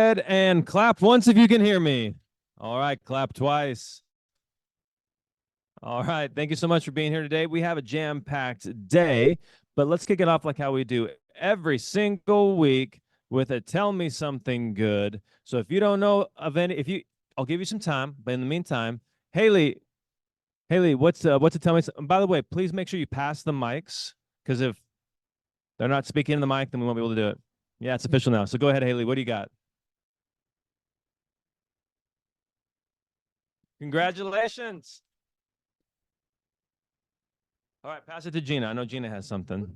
And clap once if you can hear me. All right, clap twice. All right, thank you so much for being here today. We have a jam-packed day, but let's kick it off like how we do every single week with a tell me something good. So if you don't know of any, I'll give you some time, but in the meantime, Haley, what's a tell me? And by the way, please make sure you pass the mics, because if they're not speaking in the mic, then we won't be able to do it. Yeah, it's official now. So go ahead, Haley. What do you got? Congratulations. All right, pass it to Gina. I know Gina has something.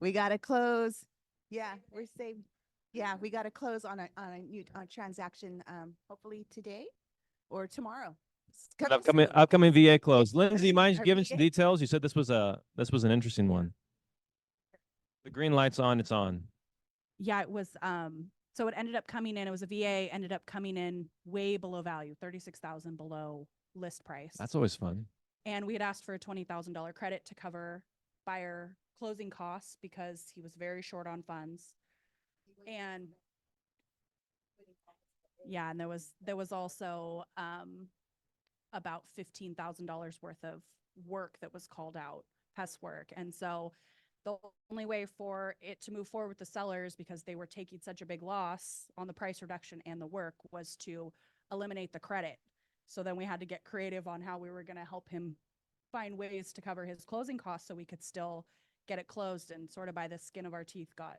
We got to close. Yeah, we're saved. Yeah, we got to close on a new transaction, hopefully today or tomorrow. Upcoming VA close. Lindsay, mind Our giving some VA details? You said this was an interesting one. The green light's on. It's on. Yeah, it was. So it ended up coming in. It was a VA. Ended up coming in way below value, 36,000 below list price. That's always fun. And we had asked for a $20,000 credit to cover buyer closing costs because he was very short on funds. And yeah, and there was also about $15,000 worth of work that was called out, pest work. And so the only way for it to move forward with the sellers, because they were taking such a big loss on the price reduction and the work, was to eliminate the credit. So then we had to get creative on how we were going to help him find ways to cover his closing costs so we could still get it closed, and sort of by the skin of our teeth got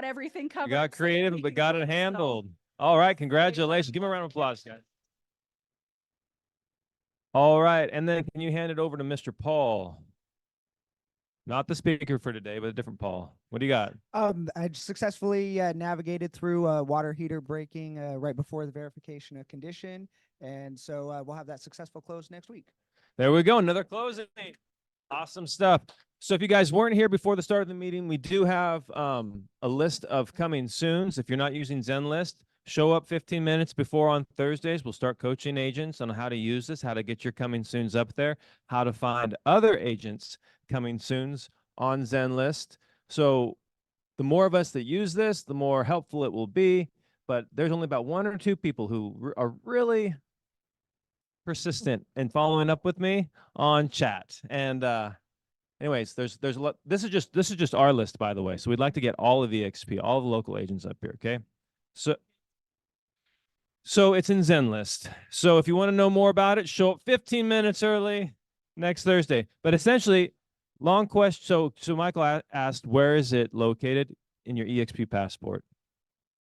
everything covered. You got creative, but got it handled. All right, congratulations. Give me a round of applause, guys. All right, and then can you hand it over to Mr. Paul? Not the speaker for today, but a different Paul. What do you got? I successfully navigated through a water heater breaking right before the verification of condition. And so we'll have that successful close next week. There we go. Another closing. Awesome stuff. So if you guys weren't here before the start of the meeting, we do have a list of coming soons. If you're not using ZenList, show up 15 minutes before on Thursdays. We'll start coaching agents on how to use this, how to get your coming soons up there, how to find other agents coming soons on ZenList. So the more of us that use this, the more helpful it will be. But there's only about 1 or 2 people who are really persistent in following up with me on chat. And anyways, there's a lot. This is just our list, by the way. So we'd like to get all of the EXP, all the local agents up here. Okay. So it's in ZenList. So if you want to know more about it, show up 15 minutes early next Thursday. But essentially, long question. So Michael asked, where is it located? In your EXP passport.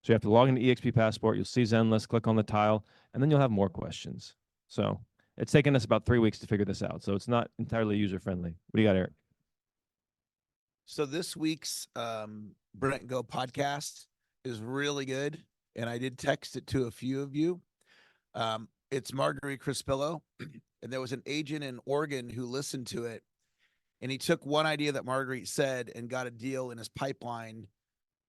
So you have to log into EXP passport. You'll see ZenList, click on the tile, and then you'll have more questions. So it's taken us about 3 weeks to figure this out. So it's not entirely user-friendly. What do you got, Eric? So this week's Brent Gove podcast is really good. And I did text it to a few of you. It's Marguerite Crispillo. And there was an agent in Oregon who listened to it. And he took one idea that Marguerite said and got a deal in his pipeline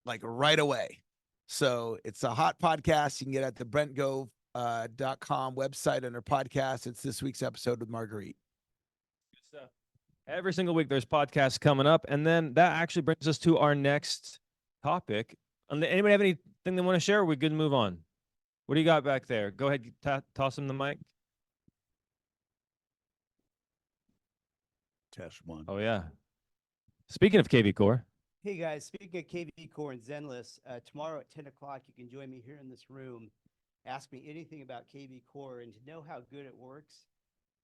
like right away. So it's a hot podcast. You can get at the BrentGove.com website under podcast. It's this week's episode with Marguerite. Good stuff. Every single week there's podcasts coming up. And then that actually brings us to our next topic. Anybody have anything they want to share? Or are we good to move on? What do you got back there? Go ahead, toss him the mic. Test one. Oh, yeah. Speaking of KV Core. Hey guys, speaking of KV Core and ZenList, tomorrow at 10 o'clock, you can join me here in this room. Ask me anything about KV Core, and to know how good it works,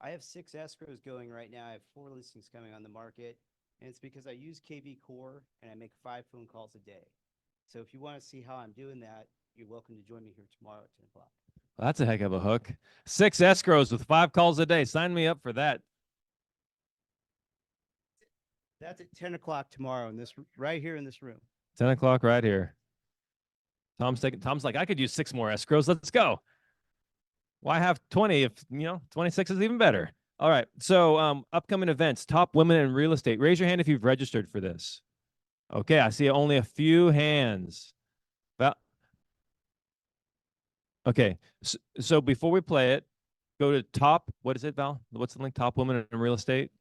I have 6 escrows going right now. I have 4 listings coming on the market, and it's because I use KV Core and I make 5 phone calls a day. So if you want to see how I'm doing that, you're welcome to join me here tomorrow at 10 o'clock. Well, that's a heck of a hook. 6 escrows with 5 calls a day. Sign me up for that. That's at 10 o'clock tomorrow in this right here in this room. 10 o'clock right here. Tom's like, I could use 6 more escrows. Let's go. Why have 20 if, 26 is even better? All right. So upcoming events, top women in real estate. Raise your hand if you've registered for this. Okay, I see only a few hands. Okay, so before we play it, go to top. What is it, Val? What's the link? Top women in real estate.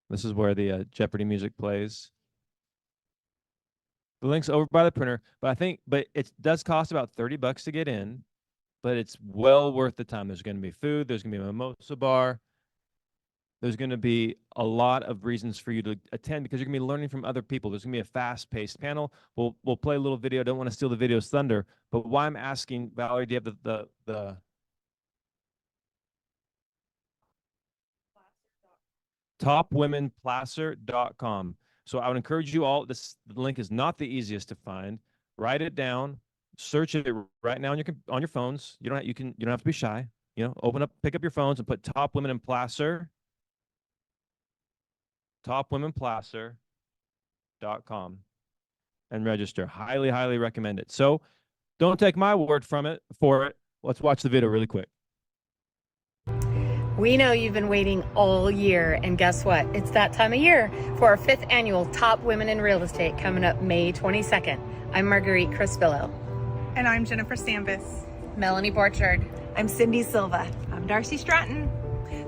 This is where the Jeopardy music plays. The link's over by the printer, but it does cost about $30 to get in, but it's well worth the time. There's going to be food. There's going to be a mimosa bar. There's going to be a lot of reasons for you to attend because you're going to be learning from other people. There's going to be a fast-paced panel. We'll play a little video. I don't want to steal the video's thunder, but why I'm asking, Valerie, do you have the topwomenplacer.com. So I would encourage you all, the link is not the easiest to find. Write it down, search it right now on your phones. You don't have to be shy. Pick up your phones and put Top Women in Placer, topwomenplacer.com, and register. Highly, highly recommend it. So don't take my word for it. Let's watch the video really quick. We know you've been waiting all year, and guess what? It's that time of year for our 5th annual Top Women in Real Estate coming up May 22nd. I'm Marguerite Crispillo. And I'm Jennifer Stambis. Melanie Borchard. I'm Cindy Silva. I'm Darcy Stratton.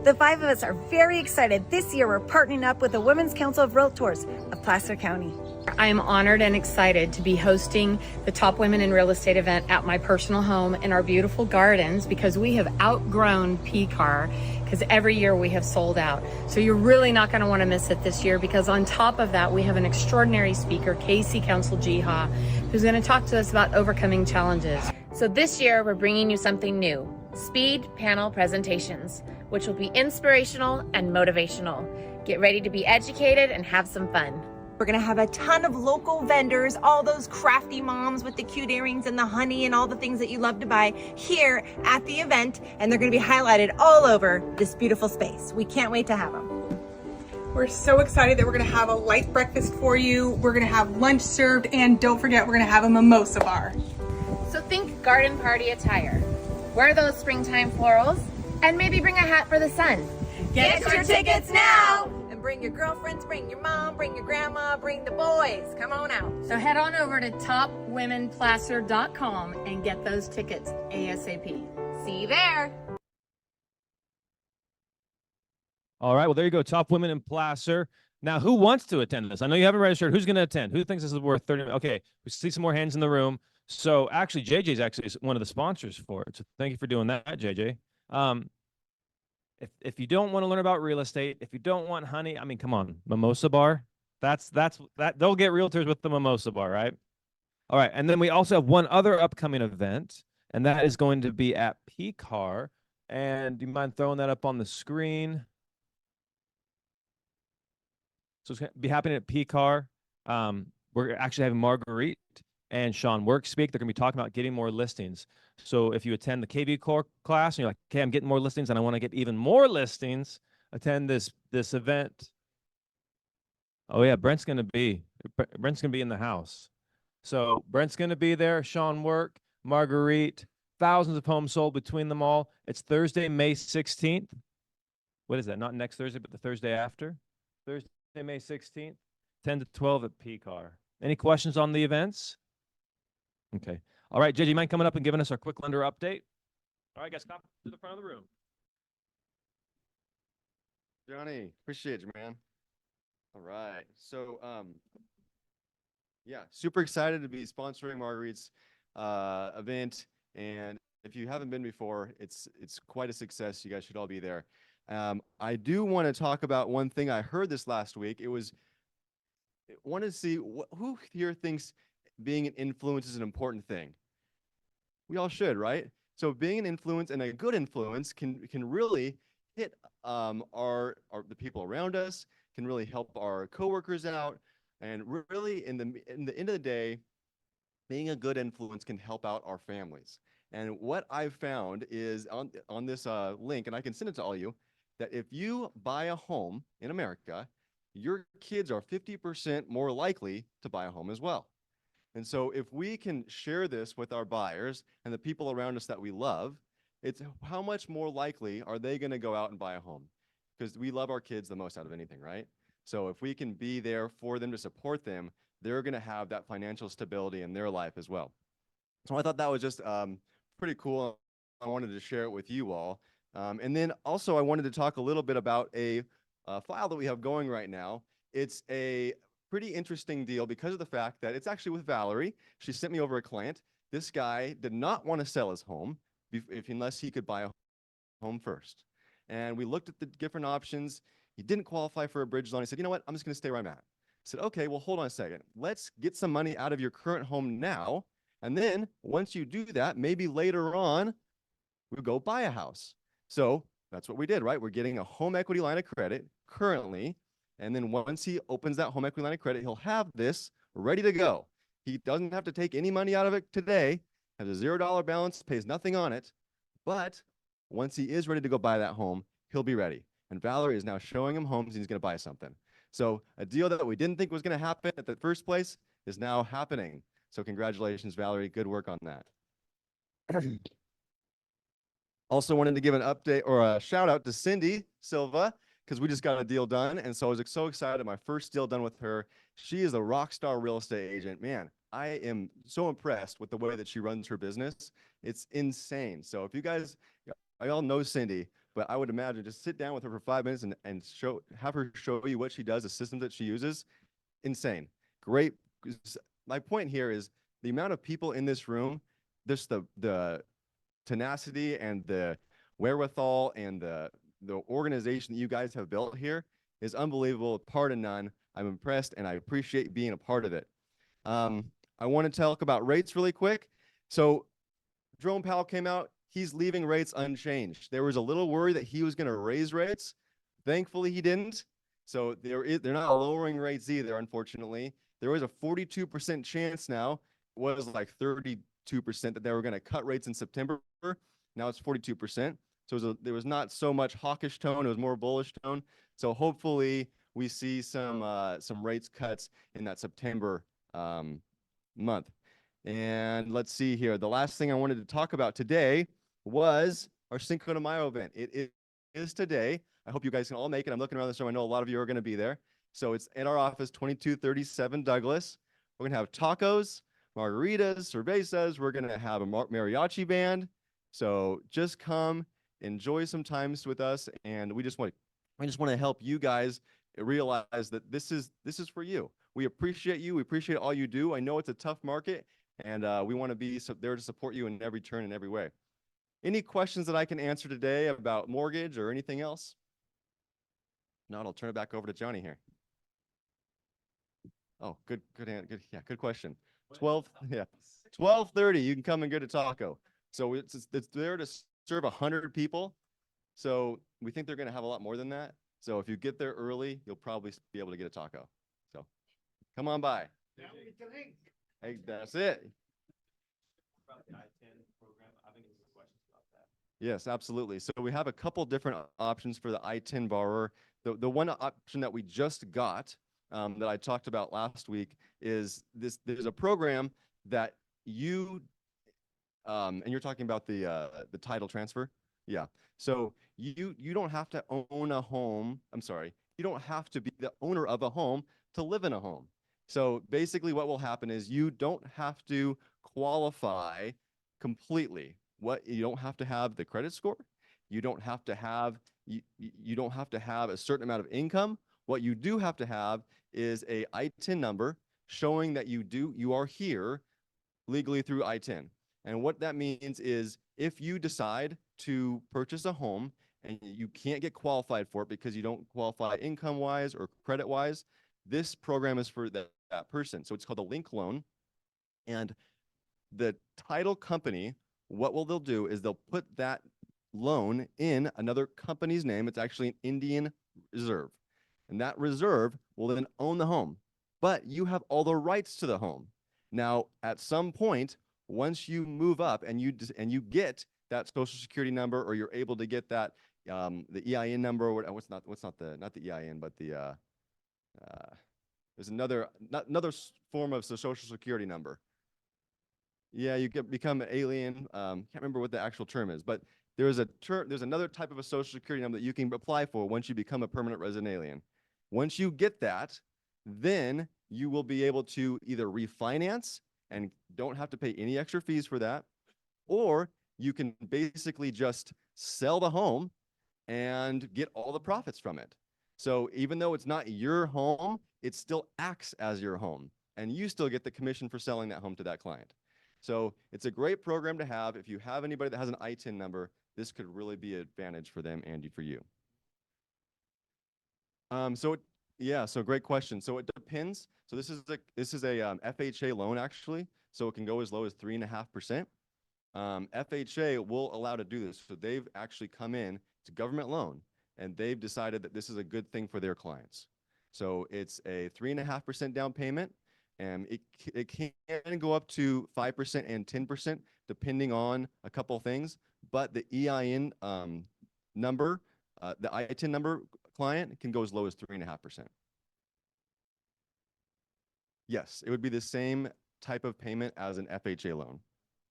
The 5 of us are very excited. This year we're partnering up with the Women's Council of Realtors of Placer County. I am honored and excited to be hosting the Top Women in Real Estate event at my personal home in our beautiful gardens because we have outgrown PCAR because every year we have sold out. So you're really not going to want to miss it this year because on top of that, we have an extraordinary speaker, Casey Council Jiha, who's going to talk to us about overcoming challenges. So this year we're bringing you something new, speed panel presentations, which will be inspirational and motivational. Get ready to be educated and have some fun. We're gonna have a ton of local vendors, all those crafty moms with the cute earrings and the honey and all the things that you love to buy here at the event, and they're gonna be highlighted all over this beautiful space. We can't wait to have them. We're so excited that we're going to have a light breakfast for you. We're going to have lunch served, and don't forget, we're going to have a mimosa bar. So think garden party attire. Wear those springtime florals and maybe bring a hat for the sun. Get your tickets now! And bring your girlfriends, bring your mom, bring your grandma, bring the boys. Come on out. So head on over to topwomenplacer.com and get those tickets ASAP. See you there. All right. Well, there you go. Top Women in Placer. Now, who wants to attend this? I know you haven't registered. Who's going to attend? Who thinks this is worth 30? Okay. We see some more hands in the room. So actually, JJ's actually one of the sponsors for it. So thank you for doing that, JJ. If you don't want to learn about real estate, if you don't want honey, I mean, come on, mimosa bar. That they'll get realtors with the mimosa bar, right? All right. And then we also have one other upcoming event, and that is going to be at PCAR. And do you mind throwing that up on the screen? So it's going to be happening at PCAR. We're actually having Marguerite and Sean Work speak. They're going to be talking about getting more listings. So if you attend the KV Core class and you're like, okay, I'm getting more listings and I want to get even more listings, attend this event. Oh yeah, Brent's going to be in the house. So Brent's going to be there, Sean Work, Marguerite, thousands of homes sold between them all. It's Thursday, May 16th. What is that? Not next Thursday, but the Thursday after. Thursday, May 16th, 10 to 12 at PCAR. Any questions on the events? Okay. All right, JJ, you mind coming up and giving us our quick lender update? All right, guys, come to the front of the room. Johnny, appreciate you, man. All right. So, yeah, super excited to be sponsoring Marguerite's event. And if you haven't been before, it's quite a success. You guys should all be there. I do want to talk about one thing I heard this last week. Want to see who here thinks being an influence is an important thing. We all should, right? So being an influence and a good influence can really hit the people around us, can really help our coworkers out, and really in the end of the day, being a good influence can help out our families. And what I've found is on this link, and I can send it to all of you, that if you buy a home in America, your kids are 50% more likely to buy a home as well. And so if we can share this with our buyers and the people around us that we love, it's how much more likely are they going to go out and buy a home? Because we love our kids the most out of anything, right? So if we can be there for them to support them, they're going to have that financial stability in their life as well. So I thought that was just pretty cool. I wanted to share it with you all. And then also I wanted to talk a little bit about a file that we have going right now. It's a pretty interesting deal because of the fact that it's actually with Valerie. She sent me over a client. This guy did not want to sell his home unless he could buy a home first. And we looked at the different options. He didn't qualify for a bridge loan. He said, you know what? I'm just going to stay where I'm at. I said, okay, well, hold on a second. Let's get some money out of your current home now. And then once you do that, maybe later on, we'll go buy a house. So that's what we did, right? We're getting a home equity line of credit currently. And then once he opens that home equity line of credit, he'll have this ready to go. He doesn't have to take any money out of it today, has a $0 balance, pays nothing on it. But once he is ready to go buy that home, he'll be ready. And Valerie is now showing him homes and he's going to buy something. So a deal that we didn't think was going to happen at the first place is now happening. So congratulations, Valerie. Good work on that. Also wanted to give an update or a shout out to Cindy Silva because we just got a deal done. And so I was so excited. My first deal done with her. She is a rock star real estate agent. Man, I am so impressed with the way that she runs her business. It's insane. So if you guys, I all know Cindy, but I would imagine just sit down with her for 5 minutes and have her show you what she does, the systems that she uses. Insane. Great. My point here is the amount of people in this room, just the tenacity and the wherewithal and the organization that you guys have built here is unbelievable, part of none. I'm impressed and I appreciate being a part of it. I want to talk about rates really quick. So Jerome Powell came out, he's leaving rates unchanged. There was a little worry that he was going to raise rates. Thankfully, he didn't. So they're not lowering rates either, unfortunately. There was a 42% chance now. It was like 32% that they were going to cut rates in September. Now it's 42%. So there was not so much hawkish tone. It was more bullish tone. So hopefully we see some rates cuts in that September month. And let's see here. The last thing I wanted to talk about today was our Cinco de Mayo event. It is today. I hope you guys can all make it. I'm looking around this room. I know a lot of you are going to be there. So it's at our office, 2237 Douglas. We're going to have tacos, margaritas, cervezas. We're going to have a mariachi band. So just come, enjoy some times with us. And I just want to help you guys realize that this is for you. We appreciate you. We appreciate all you do. I know it's a tough market, and we want to be there to support you in every turn, in every way. Any questions that I can answer today about mortgage or anything else? No, I'll turn it back over to Johnny here. Oh, good question. 12:30. You can come and get a taco. So it's there to serve 100 people. So we think they're going to have a lot more than that. So if you get there early, you'll probably be able to get a taco. So come on by. Hey, that's it. Yes, absolutely. So we have a couple different options for the I-10 borrower. The one option that we just got that I talked about last week is this. There's a program that you and you're talking about the title transfer. Yeah. So you don't have to own a home. I'm sorry. You don't have to be the owner of a home to live in a home. So basically what will happen is you don't have to qualify completely. You don't have to have the credit score. You don't have to have you don't have to have a certain amount of income. What you do have to have is a I-10 number showing that you are here legally through I-10. And what that means is if you decide to purchase a home and you can't get qualified for it because you don't qualify income-wise or credit-wise, this program is for that person. So it's called a link loan. And the title company, what they'll do is they'll put that loan in another company's name. It's actually an Indian reserve. And that reserve will then own the home. But you have all the rights to the home. Now, at some point, once you move up and you get that social security number, or you're able to get that the EIN number, or not the EIN, but there's another form of the social security number. Yeah, you become an alien. Can't remember what the actual term is, but there's another type of a social security number that you can apply for once you become a permanent resident alien. Once you get that, then you will be able to either refinance and don't have to pay any extra fees for that, or you can basically just sell the home and get all the profits from it. So even though it's not your home, it still acts as your home, and you still get the commission for selling that home to that client. So it's a great program to have. If you have anybody that has an ITIN number, this could really be an advantage for them and for you. So great question. So it depends. So this is a FHA loan actually. So it can go as low as 3.5%. FHA will allow to do this. So they've actually come in, it's a government loan, and they've decided that this is a good thing for their clients. So it's a 3.5% down payment, and it can go up to 5% and 10% depending on a couple things. But the EIN number, the ITIN number client can go as low as 3.5%. Yes, it would be the same type of payment as an FHA loan.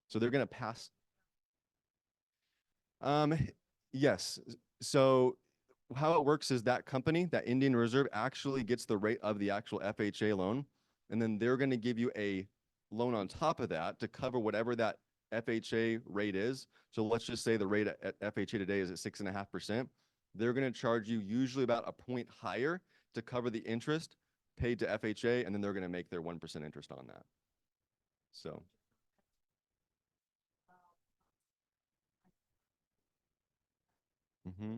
So they're going to pass. Yes. So how it works is that company, that Indian Reserve, actually gets the rate of the actual FHA loan, and then they're going to give you a loan on top of that to cover whatever that FHA rate is. So let's just say the rate at FHA today is at 6.5%. They're going to charge you usually about a point higher to cover the interest paid to FHA, and then they're going to make their 1% interest on that. So. Mm-hmm.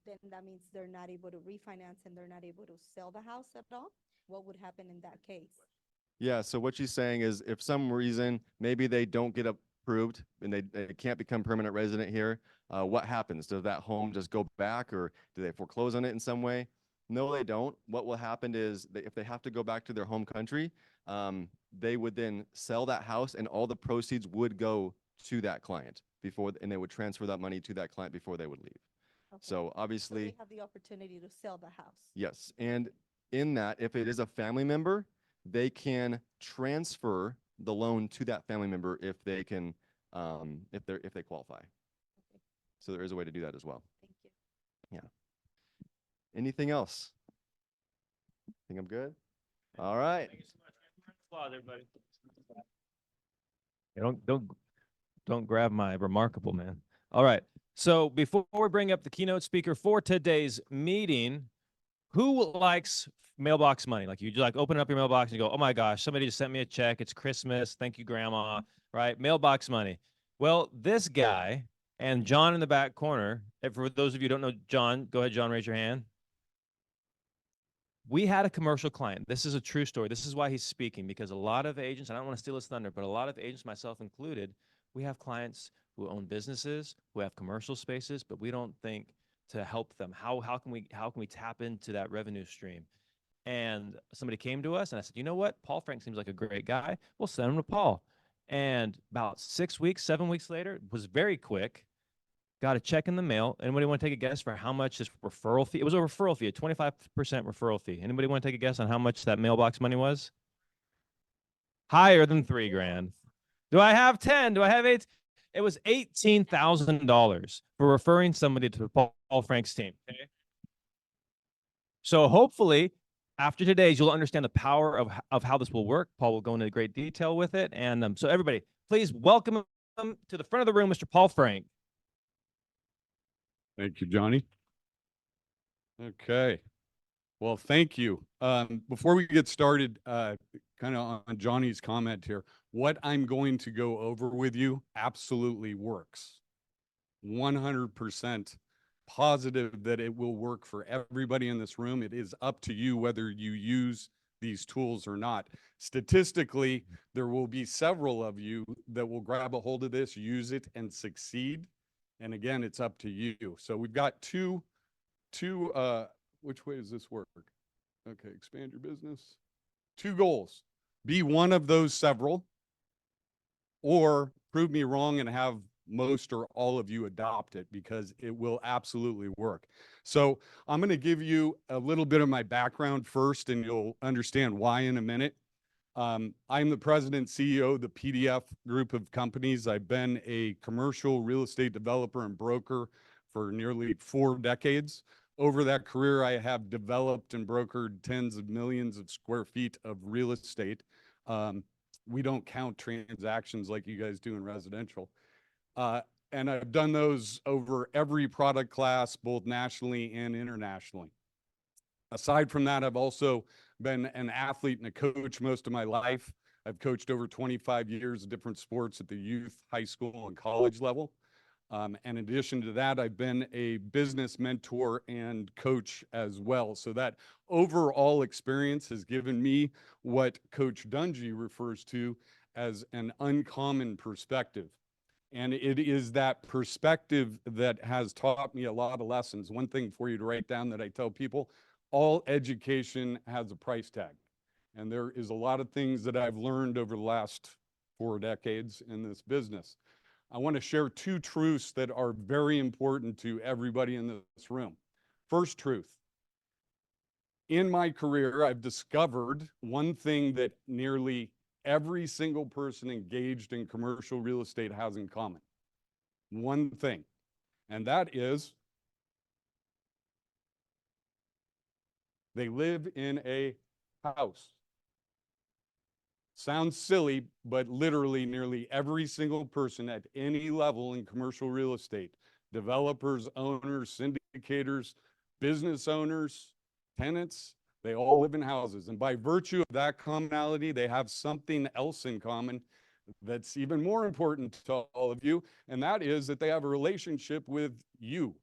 Then that means they're not able to refinance and they're not able to sell the house at all? What would happen in that case? Yeah, so what she's saying is if some reason maybe they don't get approved and they can't become permanent resident here, what happens? Does that home just go back, or do they foreclose on it in some way? No, they don't. What will happen is that if they have to go back to their home country, they would then sell that house and all the proceeds would go to that client and they would transfer that money to that client before they would leave. Okay. So obviously, they have the opportunity to sell the house. yes. And in that, if it is a family member, they can transfer the loan to that family member if they can, if they qualify. Okay. So there is a way to do that as well. Thank you. Yeah. Anything else? Think I'm good? All right. Thank you so much. Applause, everybody. Don't grab my remarkable, man. All right. So before we bring up the keynote speaker for today's meeting, who likes mailbox money? Like you just like open up your mailbox and you go, oh my gosh, somebody just sent me a check. It's Christmas. Thank you, Grandma. Right? Mailbox money. Well, this guy and John in the back corner, and for those of you who don't know John, go ahead, John, raise your hand. We had a commercial client. This is a true story. This is why he's speaking, because a lot of agents, I don't want to steal his thunder, but a lot of agents, myself included, we have clients who own businesses, who have commercial spaces, but we don't think to help them. How can we tap into that revenue stream? And somebody came to us and I said, you know what? Paul Frank seems like a great guy. We'll send him to Paul. And about 6 weeks, 7 weeks later, it was very quick. Got a check in the mail. Anybody want to take a guess for how much this referral fee? It was a referral fee, a 25% referral fee. Anybody want to take a guess on how much that mailbox money was? Higher than $3,000. Do I have 10? Do I have 8? It was $18,000 for referring somebody to Paul Frank's team. Okay. So hopefully after today's, you'll understand the power of how this will work. Paul will go into great detail with it. And so everybody, please welcome him to the front of the room, Mr. Paul Frank. Thank you, Johnny. Okay. Well, thank you. Before we get started, kind of on Johnny's comment here, what I'm going to go over with you absolutely works. 100% positive that it will work for everybody in this room. It is up to you whether you use these tools or not. Statistically, there will be several of you that will grab a hold of this, use it, and succeed. And again, it's up to you. So we've got two, which way does this work? Okay, expand your business. 2 goals. Be one of those several, or prove me wrong and have most or all of you adopt it, because it will absolutely work. So I'm going to give you a little bit of my background first, and you'll understand why in a minute. I'm the president CEO of the PDF group of companies. I've been a commercial real estate developer and broker for nearly 4 decades. Over that career, I have developed and brokered tens of millions of square feet of real estate. we don't count transactions like you guys do in residential. And I've done those over every product class, both nationally and internationally. Aside from that, I've also been an athlete and a coach most of my life. I've coached over 25 years of different sports at the youth, high school, and college level. And in addition to that, I've been a business mentor and coach as well. So that overall experience has given me what Coach Dungy refers to as an uncommon perspective. And it is that perspective that has taught me a lot of lessons. One thing for you to write down that I tell people, all education has a price tag. And there is a lot of things that I've learned over the last 4 decades in this business. I want to share 2 truths that are very important to everybody in this room. First truth, in my career, I've discovered one thing that nearly every single person engaged in commercial real estate has in common. One thing, and that is they live in a house. Sounds silly, but literally nearly every single person at any level in commercial real estate, developers, owners, syndicators, business owners, tenants, they all live in houses. And by virtue of that commonality, they have something else in common that's even more important to all of you, and that is that they have a relationship with you.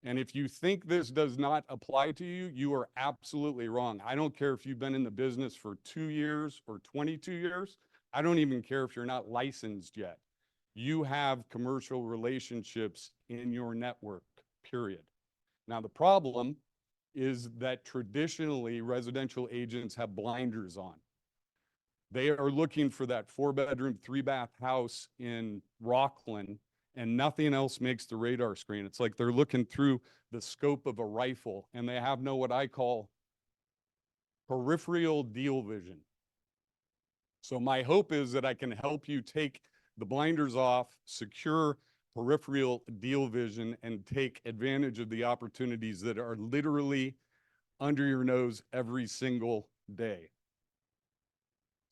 And if you think this does not apply to you, you are absolutely wrong. I don't care if you've been in the business for 2 years or 22 years. I don't even care if you're not licensed yet. You have commercial relationships in your network, period. Now, the problem is that traditionally residential agents have blinders on. They are looking for that 4-bedroom, 3-bath house in Rockland, and nothing else makes the radar screen. It's like they're looking through the scope of a rifle, and they have no what I call peripheral deal vision. So my hope is that I can help you take the blinders off, secure peripheral deal vision, and take advantage of the opportunities that are literally under your nose every single day.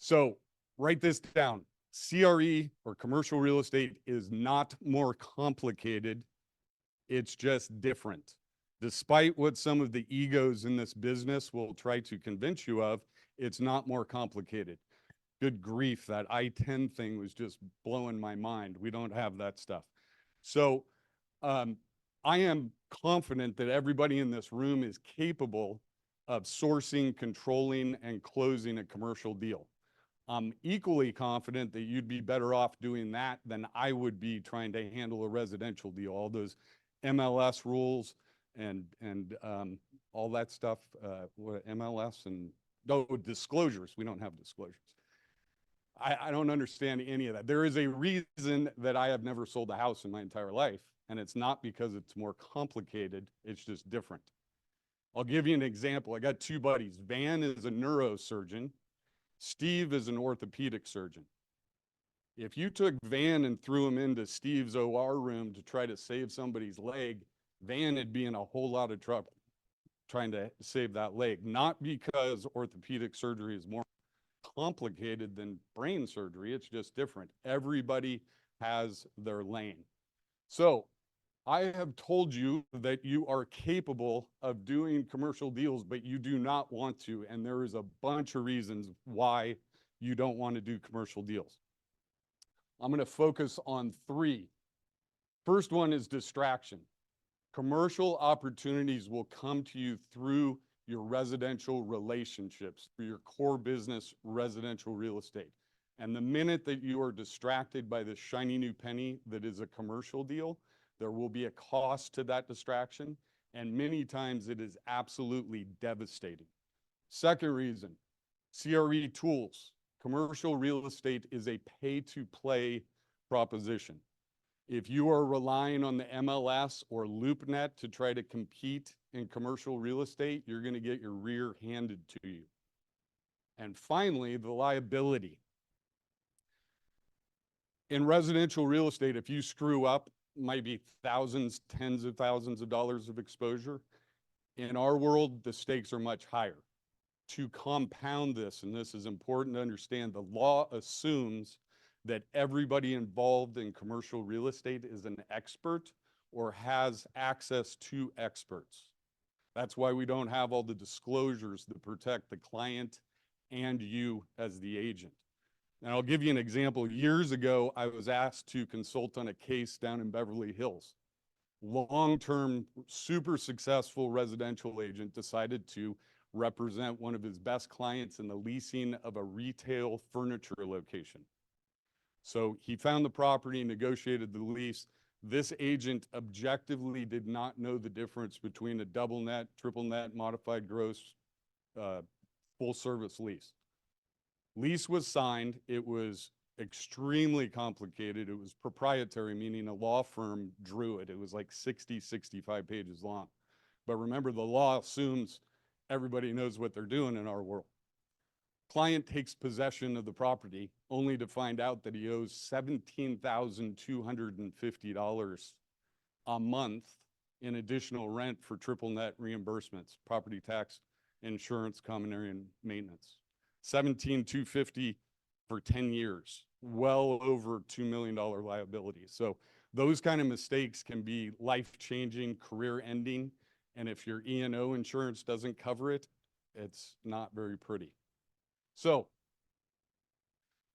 So write this down. CRE, or commercial real estate, is not more complicated. It's just different. Despite what some of the egos in this business will try to convince you of, it's not more complicated. Good grief, that I-10 thing was just blowing my mind. We don't have that stuff. So I am confident that everybody in this room is capable of sourcing, controlling, and closing a commercial deal. I'm equally confident that you'd be better off doing that than I would be trying to handle a residential deal. All those MLS rules and all that stuff, what MLS and disclosures. We don't have disclosures. I don't understand any of that. There is a reason that I have never sold a house in my entire life, and it's not because it's more complicated. It's just different. I'll give you an example. I got 2 buddies. Van is a neurosurgeon. Steve is an orthopedic surgeon. If you took Van and threw him into Steve's OR room to try to save somebody's leg, Van would be in a whole lot of trouble trying to save that leg. Not because orthopedic surgery is more complicated than brain surgery. It's just different. Everybody has their lane. So I have told you that you are capable of doing commercial deals, but you do not want to. And there is a bunch of reasons why you don't want to do commercial deals. I'm going to focus on 3. First one is distraction. Commercial opportunities will come to you through your residential relationships, through your core business, residential real estate. And the minute that you are distracted by the shiny new penny that is a commercial deal, there will be a cost to that distraction, and many times it is absolutely devastating. Second reason, CRE tools. Commercial real estate is a pay-to-play proposition. If you are relying on the MLS or LoopNet to try to compete in commercial real estate, you're going to get your rear handed to you. And finally, the liability. In residential real estate, if you screw up, might be thousands, tens of thousands of dollars of exposure. In our world, the stakes are much higher. to compound this, and this is important to understand, the law assumes that everybody involved in commercial real estate is an expert or has access to experts. That's why we don't have all the disclosures that protect the client and you as the agent. And I'll give you an example. Years ago, I was asked to consult on a case down in Beverly Hills. Long-term, super successful residential agent decided to represent one of his best clients in the leasing of a retail furniture location. So he found the property, negotiated the lease. This agent objectively did not know the difference between a double net, triple net, modified gross, full service lease. Lease was signed. It was extremely complicated. It was proprietary, meaning a law firm drew it. It was like 60, 65 pages long. But remember, the law assumes everybody knows what they're doing in our world. Client takes possession of the property only to find out that he owes $17,250 a month in additional rent for triple net reimbursements, property tax, insurance, common area, and maintenance. $17,250 for 10 years, well over $2 million liability. So those kind of mistakes can be life-changing, career-ending, and if your E&O insurance doesn't cover it, it's not very pretty. So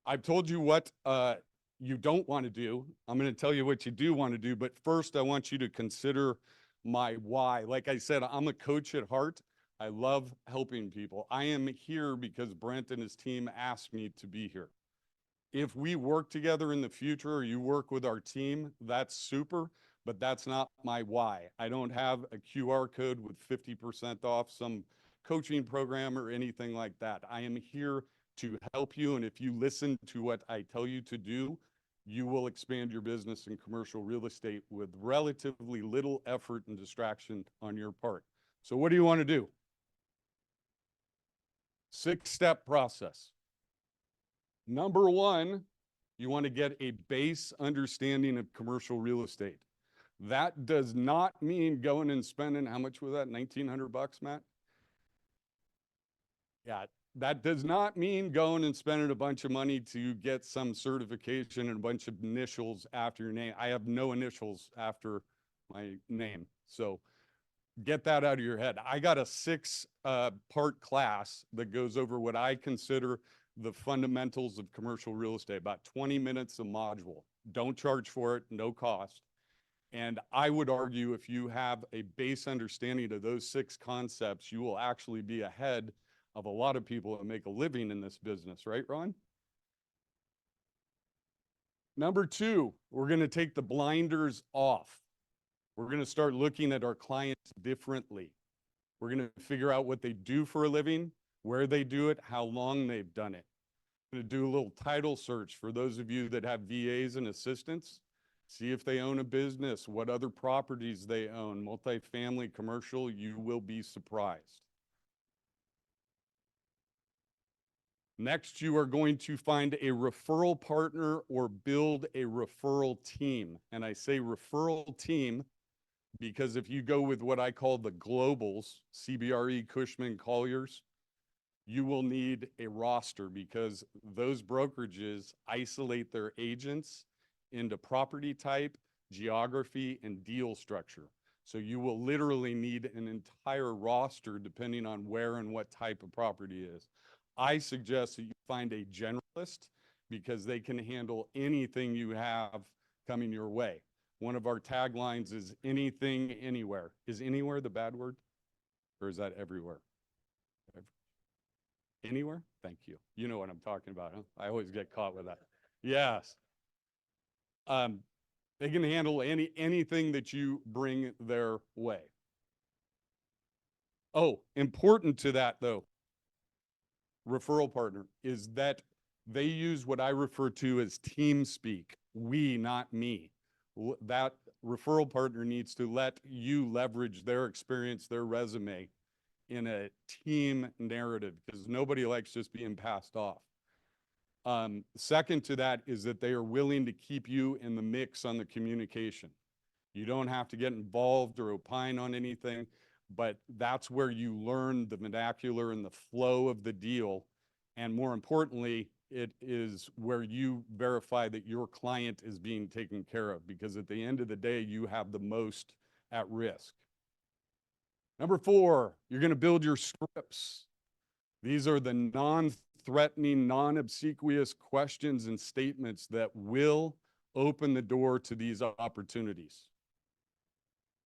I've told you what you don't want to do. I'm going to tell you what you do want to do, but first I want you to consider my why. Like I said, I'm a coach at heart. I love helping people. I am here because Brent and his team asked me to be here. If we work together in the future or you work with our team, that's super, but that's not my why. I don't have a QR code with 50% off some coaching program or anything like that. I am here to help you, and if you listen to what I tell you to do, you will expand your business in commercial real estate with relatively little effort and distraction on your part. So what do you want to do? 6-step process. Number one, you want to get a base understanding of commercial real estate. That does not mean going and spending, how much was that, 1,900 bucks, Matt? Yeah, that does not mean going and spending a bunch of money to get some certification and a bunch of initials after your name. I have no initials after my name. So get that out of your head. I got a 6-part class that goes over what I consider the fundamentals of commercial real estate, about 20 minutes a module. Don't charge for it, no cost. And I would argue if you have a base understanding of those 6 concepts, you will actually be ahead of a lot of people that make a living in this business, right, Ron? Number 2, we're going to take the blinders off. We're going to start looking at our clients differently. We're going to figure out what they do for a living, where they do it, how long they've done it. I'm going to do a little title search for those of you that have VAs and assistants. See if they own a business, what other properties they own, multifamily, commercial. You will be surprised. Next, you are going to find a referral partner or build a referral team. And I say referral team because if you go with what I call the globals, CBRE, Cushman, Colliers, you will need a roster because those brokerages isolate their agents into property type, geography, and deal structure. So you will literally need an entire roster depending on where and what type of property it is. I suggest that you find a generalist because they can handle anything you have coming your way. One of our taglines is anything, anywhere. Is anywhere the bad word? Or is that everywhere? Anywhere? Thank you. You know what I'm talking about, huh? I always get caught with that. Yes. They can handle anything that you bring their way. Oh, important to that though, referral partner, is that they use what I refer to as team speak. We, not me. That referral partner needs to let you leverage their experience, their resume in a team narrative because nobody likes just being passed off. Second to that is that they are willing to keep you in the mix on the communication. You don't have to get involved or opine on anything, but that's where you learn the vernacular and the flow of the deal. And more importantly, it is where you verify that your client is being taken care of, because at the end of the day, you have the most at risk. Number 4, you're going to build your scripts. These are the non-threatening, non-obsequious questions and statements that will open the door to these opportunities.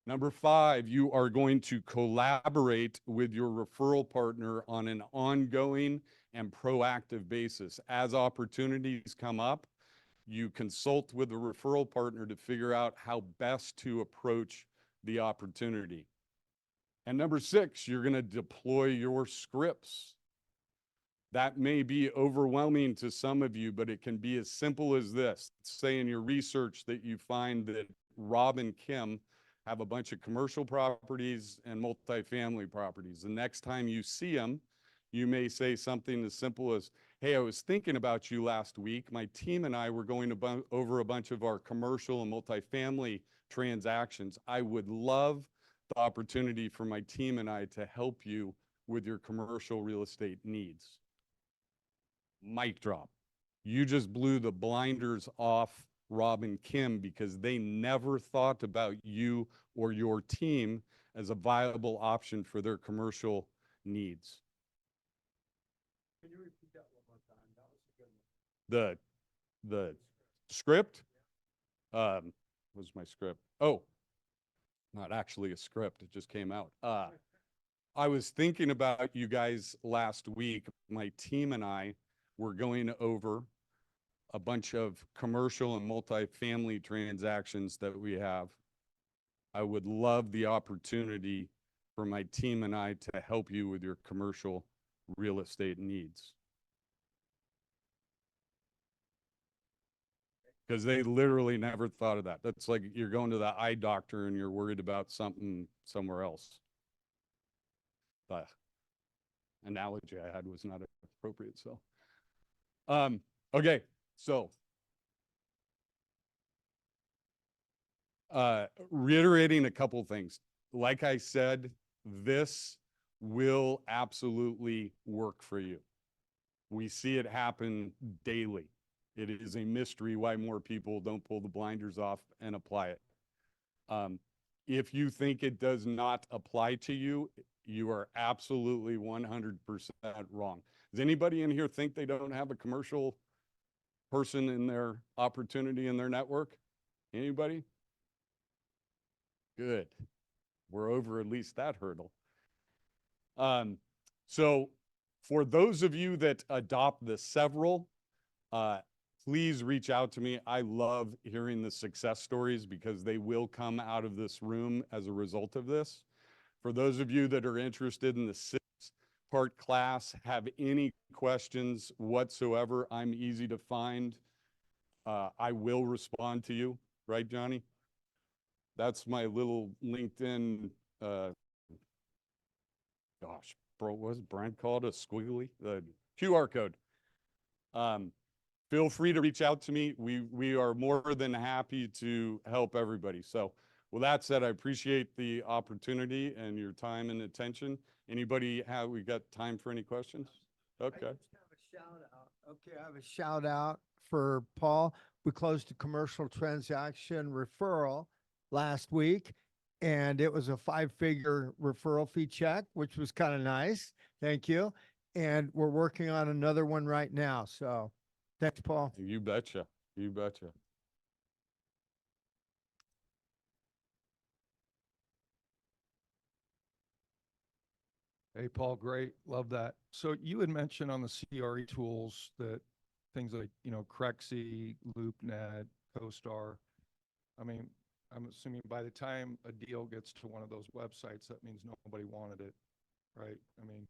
Number 5, you are going to collaborate with your referral partner on an ongoing and proactive basis. As opportunities come up, you consult with the referral partner to figure out how best to approach the opportunity. And number 6, you're going to deploy your scripts. That may be overwhelming to some of you, but it can be as simple as this. Say in your research that you find that Rob and Kim have a bunch of commercial properties and multifamily properties. The next time you see them, you may say something as simple as, hey, I was thinking about you last week. My team and I were going over a bunch of our commercial and multifamily transactions. I would love the opportunity for my team and I to help you with your commercial real estate needs. Mic drop. You just blew the blinders off Rob and Kim because they never thought about you or your team as a viable option for their commercial needs. Can you repeat that one more time? That was a good one. The script was my script. Oh, not actually a script. It just came out. I was thinking about you guys last week. My team and I were going over a bunch of commercial and multifamily transactions that we have. I would love the opportunity for my team and I to help you with your commercial real estate needs. Because they literally never thought of that. That's like you're going to the eye doctor and you're worried about something somewhere else. The analogy I had was not appropriate, so. Okay, so reiterating a couple things. Like I said, this will absolutely work for you. We see it happen daily. It is a mystery why more people don't pull the blinders off and apply it. If you think it does not apply to you, you are absolutely 100% wrong. Does anybody in here think they don't have a commercial person in their opportunity in their network? Anybody? Good. We're over at least that hurdle. So for those of you that adopt the several, please reach out to me. I love hearing the success stories because they will come out of this room as a result of this. For those of you that are interested in the 6-part class, have any questions whatsoever, I'm easy to find. I will respond to you, right, Johnny? That's my little LinkedIn, gosh, bro, was Brent called a squiggly? The QR code. Feel free to reach out to me. We are more than happy to help everybody. So with that said, I appreciate the opportunity and your time and attention. Anybody have, we got time for any questions? Okay. I just have a shout out. Okay, I have a shout out for Paul. We closed a commercial transaction referral last week, and it was a 5-figure referral fee check, which was kind of nice. Thank you. And we're working on another one right now. So thanks, Paul. You betcha. You betcha. Hey, Paul, great. Love that. So you had mentioned on the CRE tools that things like, Crexi, LoopNet, CoStar. I mean, I'm assuming by the time a deal gets to one of those websites, that means nobody wanted it, right? I mean,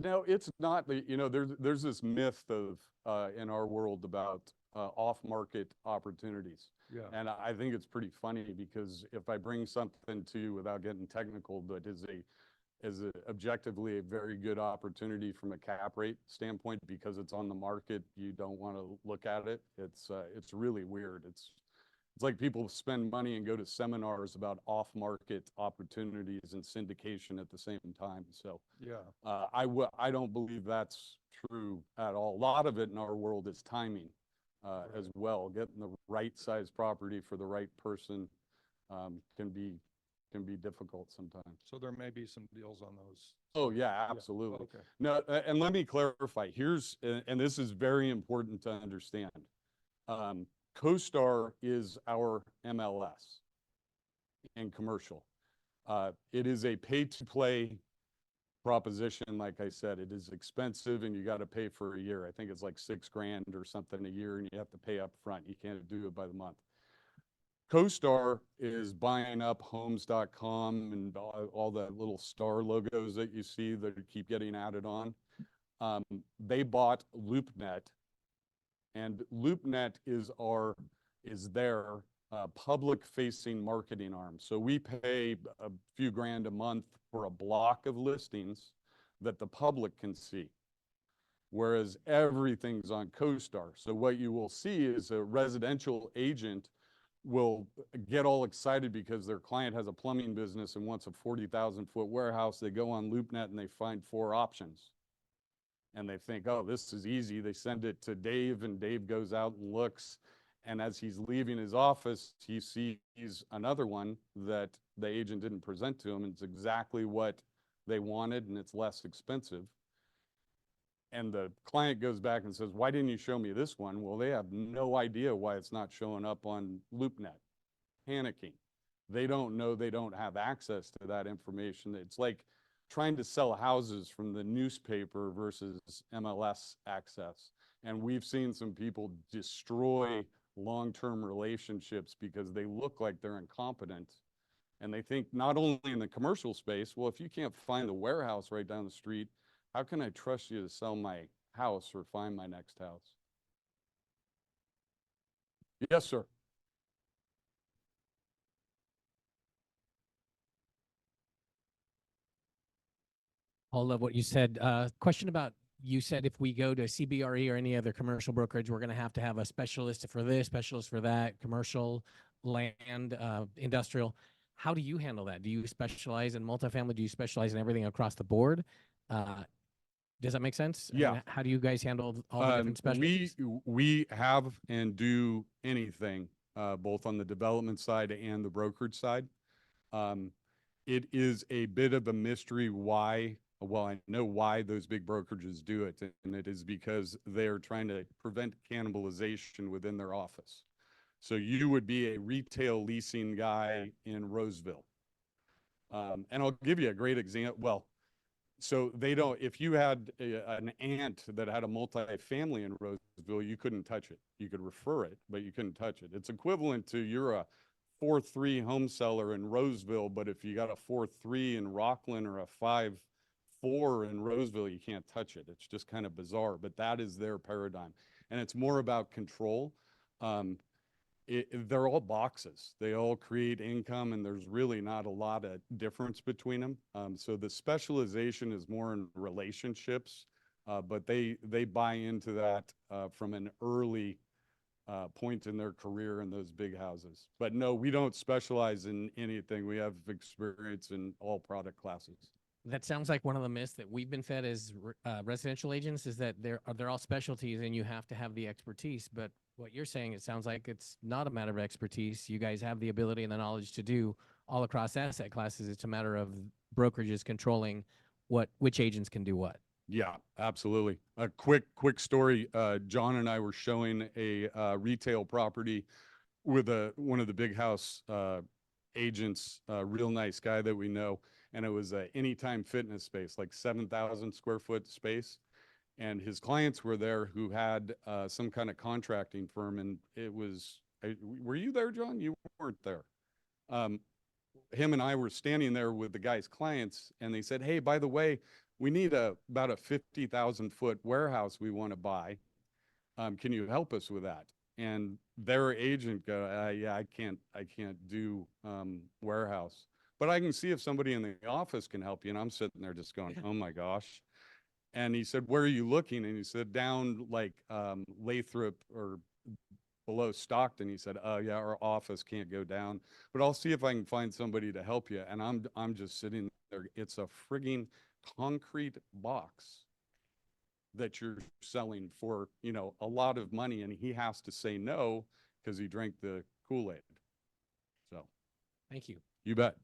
no, it's not. There's this myth of in our world about off-market opportunities. yeah. And I think it's pretty funny because if I bring something to you without getting technical, but is objectively a very good opportunity from a cap rate standpoint because it's on the market, you don't want to look at it. It's really weird. It's It's like people spend money and go to seminars about off-market opportunities and syndication at the same time. So Yeah. I don't believe that's true at all. A lot of it in our world is timing as well. Getting the right size property for the right person can be difficult sometimes. So there may be some deals on those. Oh yeah, absolutely. Okay. No, and let me clarify. And this is very important to understand. CoStar is our MLS in commercial. It is a pay-to-play proposition. Like I said, it is expensive and you got to pay for a year. I think it's like $6,000 or something a year, and you have to pay up front. You can't do it by the month. CoStar is buying up homes.com and all the little star logos that you see that keep getting added on. They bought LoopNet, and LoopNet is their public-facing marketing arm. So we pay a few grand a month for a block of listings that the public can see, whereas everything's on CoStar. So what you will see is a residential agent will get all excited because their client has a plumbing business and wants a 40,000-foot warehouse. They go on LoopNet and they find 4 options. And they think, oh, this is easy. They send it to Dave, and Dave goes out and looks. And as he's leaving his office, he sees another one that the agent didn't present to him. And it's exactly what they wanted, and it's less expensive. And the client goes back and says, why didn't you show me this one? Well, they have no idea why it's not showing up on LoopNet. Panicking. They don't know, they don't have access to that information. It's like trying to sell houses from the newspaper versus MLS access. And we've seen some people destroy long-term relationships because they look like they're incompetent. And they think not only in the commercial space, well, if you can't find the warehouse right down the street, how can I trust you to sell my house or find my next house? Yes, sir. I love what you said. Question about, you said if we go to CBRE or any other commercial brokerage, we're going to have a specialist for this, specialist for that, commercial, land, industrial. How do you handle that? Do you specialize in multifamily? Do you specialize in everything across the board? Does that make sense? Yeah. I mean, how do you guys handle all the different specialties? We have and do anything, both on the development side and the brokerage side. It is a bit of a mystery why. Well, I know why those big brokerages do it, and it is because they are trying to prevent cannibalization within their office. So you would be a retail leasing guy in Roseville. And I'll give you a great example. Well, so they don't, if you had an aunt that had a multifamily in Roseville, you couldn't touch it. You could refer it, but you couldn't touch it. It's equivalent to you're a 4-3 home seller in Roseville, but if you got a 4-3 in Rockland or a 5-4 in Roseville, you can't touch it. It's just kind of bizarre, but that is their paradigm. And it's more about control. They're all boxes. They all create income, and there's really not a lot of difference between them. So the specialization is more in relationships, but they buy into that from an early point in their career in those big houses. But no, we don't specialize in anything. We have experience in all product classes. That sounds like one of the myths that we've been fed as residential agents, is that they're all specialties and you have to have the expertise. But what you're saying, it sounds like it's not a matter of expertise. You guys have the ability and the knowledge to do all across asset classes. It's a matter of brokerages controlling which agents can do what. Yeah, absolutely. A quick story. John and I were showing a retail property with one of the big house agents, a real nice guy that we know. And it was a Anytime Fitness space, like 7,000 square foot space. And his clients were there who had some kind of contracting firm. And it was, were you there, John? You weren't there. Him and I were standing there with the guy's clients, and they said, hey, by the way, we need about a 50,000 foot warehouse we want to buy. Can you help us with that? And their agent go, yeah, I can't do warehouse, but I can see if somebody in the office can help you. And I'm sitting there just going, oh my gosh. And he said, where are you looking? And he said, down like Lathrop or below Stockton. He said, oh yeah, our office can't go down, but I'll see if I can find somebody to help you. And I'm just sitting there. It's a frigging concrete box that you're selling for, you know, a lot of money, and he has to say no because he drank the Kool-Aid. So Thank you. you bet.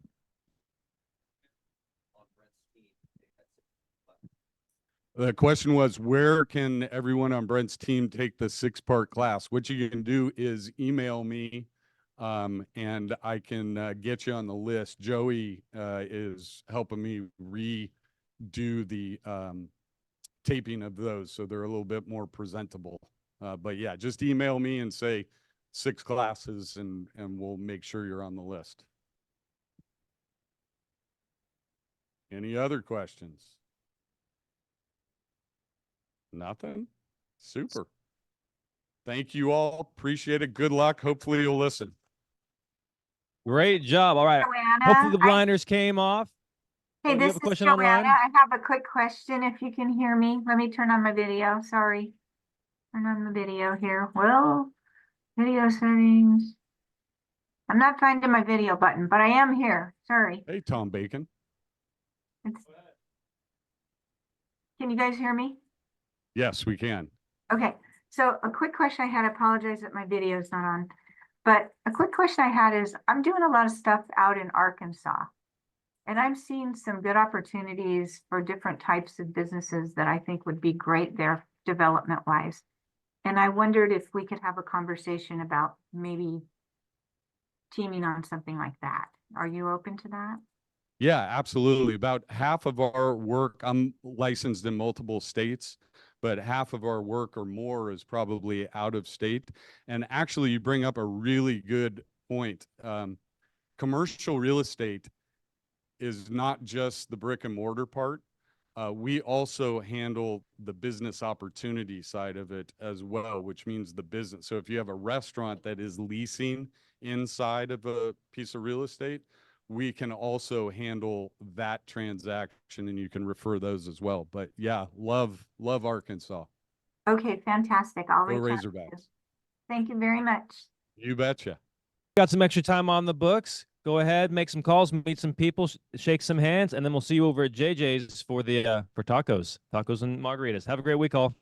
The question was, where can everyone on Brent's team take the 6-part class? What you can do is email me, and I can get you on the list. Joey is helping me redo the taping of those, so they're a little bit more presentable. But yeah, just email me and say 6 classes, and we'll make sure you're on the list. Any other questions? Nothing? Super. Thank you all. Appreciate it. Good luck. Hopefully you'll listen. Great job. All right. Hopefully the blinders came off. Hey, Oh, do you this have a is question Joanna. online? I have a quick question if you can hear me. Let me turn on my video. Sorry. Turn on the video here. Well, video settings. I'm not finding my video button, but I am here. Sorry. Hey, Tom Bacon. Can you guys hear me? Yes, we can. Okay. So a quick question I had, I apologize that my video is not on, but a quick question I had is I'm doing a lot of stuff out in Arkansas. And I'm seeing some good opportunities for different types of businesses that I think would be great there development wise. And I wondered if we could have a conversation about maybe teaming on something like that. Are you open to that? Yeah, absolutely. About half of our work, I'm licensed in multiple states, but half of our work or more is probably out of state. And actually, you bring up a really good point. Commercial real estate is not just the brick and mortar part. We also handle the business opportunity side of it as well, which means the business. So if you have a restaurant that is leasing inside of a piece of real estate, we can also handle that transaction, and you can refer those as well. But yeah, love Arkansas. Okay, fantastic. I'll Go reach out to you. Razorbacks. Thank you very much. You betcha. Got some extra time on the books. Go ahead, make some calls, meet some people, shake some hands, and then we'll see you over at JJ's for the for tacos and margaritas. Have a great week, all.